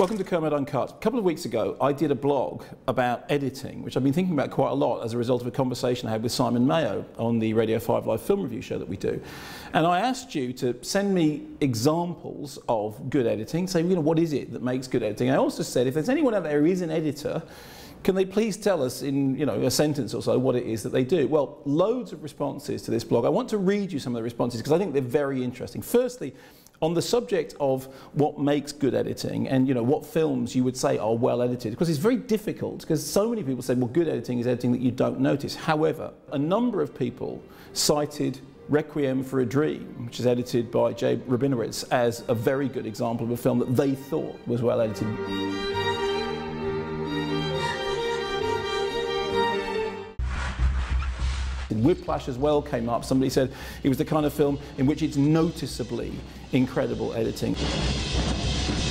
Welcome to Kermode Uncut. A couple of weeks ago, I did a blog about editing, which I've been thinking about quite a lot as a result of a conversation I had with Simon Mayo on the Radio 5 Live film review show that we do. And I asked you to send me examples of good editing, say, what is it that makes good editing? I also said, if there's anyone out there who is an editor, can they please tell us in a sentence or so what it is that they do? Well, loads of responses to this blog. I want to read you some of the responses because I think they're very interesting. Firstly, on the subject of what makes good editing and what films you would say are well edited, because it's very difficult, because so many people say, well, good editing is editing that you don't notice. However, a number of people cited Requiem for a Dream, which is edited by Jay Rabinowitz, as a very good example of a film that they thought was well edited. Whiplash as well came up. Somebody said it was the kind of film in which it's noticeably incredible editing.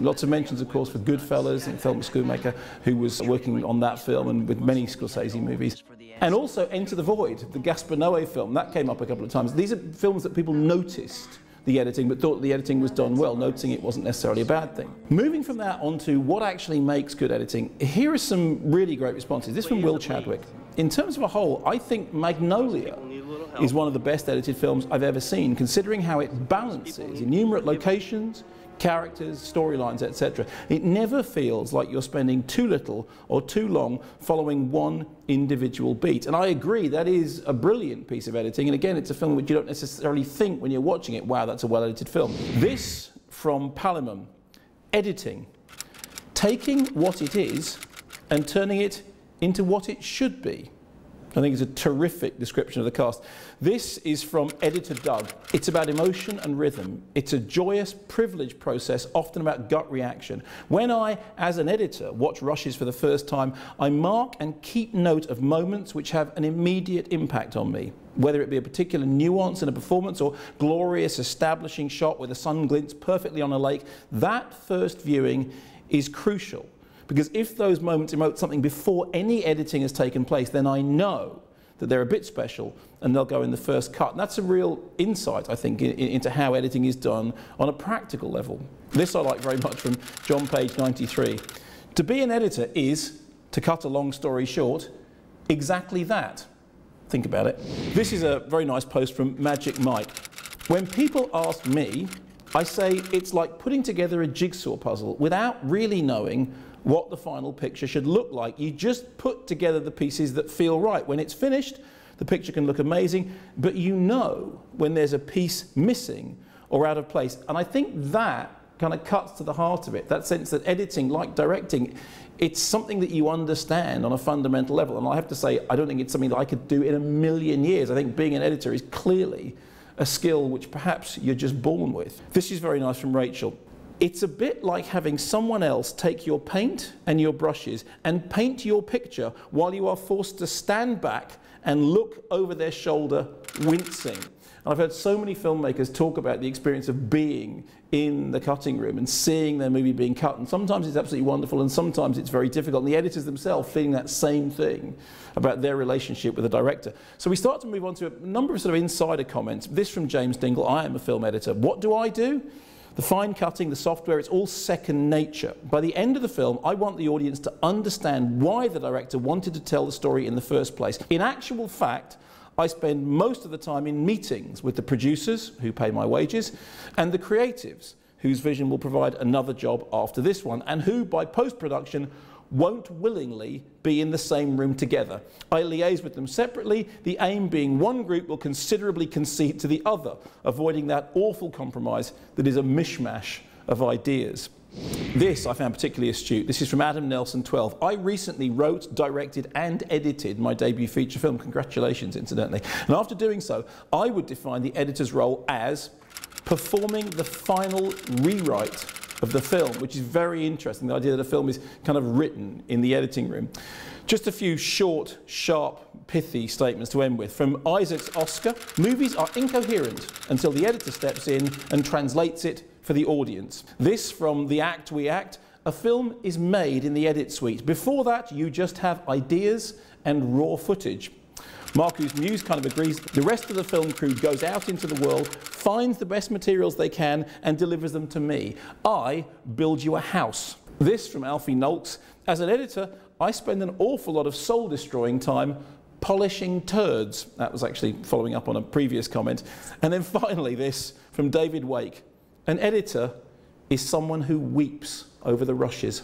Lots of mentions, of course, for Goodfellas, and Thelma Schoonmaker, who was working on that film and with many Scorsese movies. And also Enter the Void, the Gaspar Noé film, that came up a couple of times. These are films that people noticed the editing, but thought the editing was done well, noticing it wasn't necessarily a bad thing. Moving from that on to what actually makes good editing, here are some really great responses. This from Will Chadwick. In terms of a whole, I think Magnolia is one of the best edited films I've ever seen, considering how it balances innumerate locations, characters, storylines, etc. It never feels like you're spending too little or too long following one individual beat. And I agree, that is a brilliant piece of editing. And again, it's a film which you don't necessarily think when you're watching it, wow, that's a well-edited film. This from Palimon, editing, taking what it is and turning it into what it should be. I think it's a terrific description of the cast. This is from editor Doug. It's about emotion and rhythm. It's a joyous, privileged process, often about gut reaction. When I, as an editor, watch rushes for the first time, I mark and keep note of moments which have an immediate impact on me, whether it be a particular nuance in a performance or glorious establishing shot where the sun glints perfectly on a lake. That first viewing is crucial. Because if those moments emote something before any editing has taken place, then I know that they're a bit special and they'll go in the first cut. And that's a real insight, I think, into how editing is done on a practical level. This I like very much from John Page 93. To be an editor is, to cut a long story short, exactly that. Think about it. This is a very nice post from Magic Mike. When people ask me, I say it's like putting together a jigsaw puzzle without really knowing what the final picture should look like. You just put together the pieces that feel right. When it's finished, the picture can look amazing, but you know when there's a piece missing or out of place. And I think that kind of cuts to the heart of it, that sense that editing, like directing, it's something that you understand on a fundamental level. And I have to say, I don't think it's something that I could do in a million years. I think being an editor is clearly a skill which perhaps you're just born with. This is very nice from Rachel. It's a bit like having someone else take your paint and your brushes and paint your picture while you are forced to stand back and look over their shoulder, wincing. And I've heard so many filmmakers talk about the experience of being in the cutting room and seeing their movie being cut. And sometimes it's absolutely wonderful and sometimes it's very difficult. And the editors themselves feeling that same thing about their relationship with the director. So we start to move on to a number of sort of insider comments. This from James Dingle. I am a film editor. What do I do? The fine cutting, the software, it's all second nature. By the end of the film, I want the audience to understand why the director wanted to tell the story in the first place. In actual fact, I spend most of the time in meetings with the producers, who pay my wages, and the creatives, whose vision will provide another job after this one, and who, by post-production, won't willingly be in the same room together. I liaise with them separately, the aim being one group will considerably concede to the other, avoiding that awful compromise that is a mishmash of ideas. This I found particularly astute. This is from Adam Nelson 12. I recently wrote, directed and edited my debut feature film. Congratulations, incidentally. And after doing so, I would define the editor's role as performing the final rewrite of the film, which is very interesting, the idea that a film is kind of written in the editing room. Just a few short, sharp, pithy statements to end with. From Isaac's Oscar, movies are incoherent until the editor steps in and translates it for the audience. This from The Act We Act, a film is made in the edit suite. Before that, you just have ideas and raw footage. Marcus Muse kind of agrees. The rest of the film crew goes out into the world, finds the best materials they can and delivers them to me. I build you a house. This from Alfie Nolks. As an editor, I spend an awful lot of soul-destroying time polishing turds. That was actually following up on a previous comment. And then finally this from David Wake. An editor is someone who weeps over the rushes.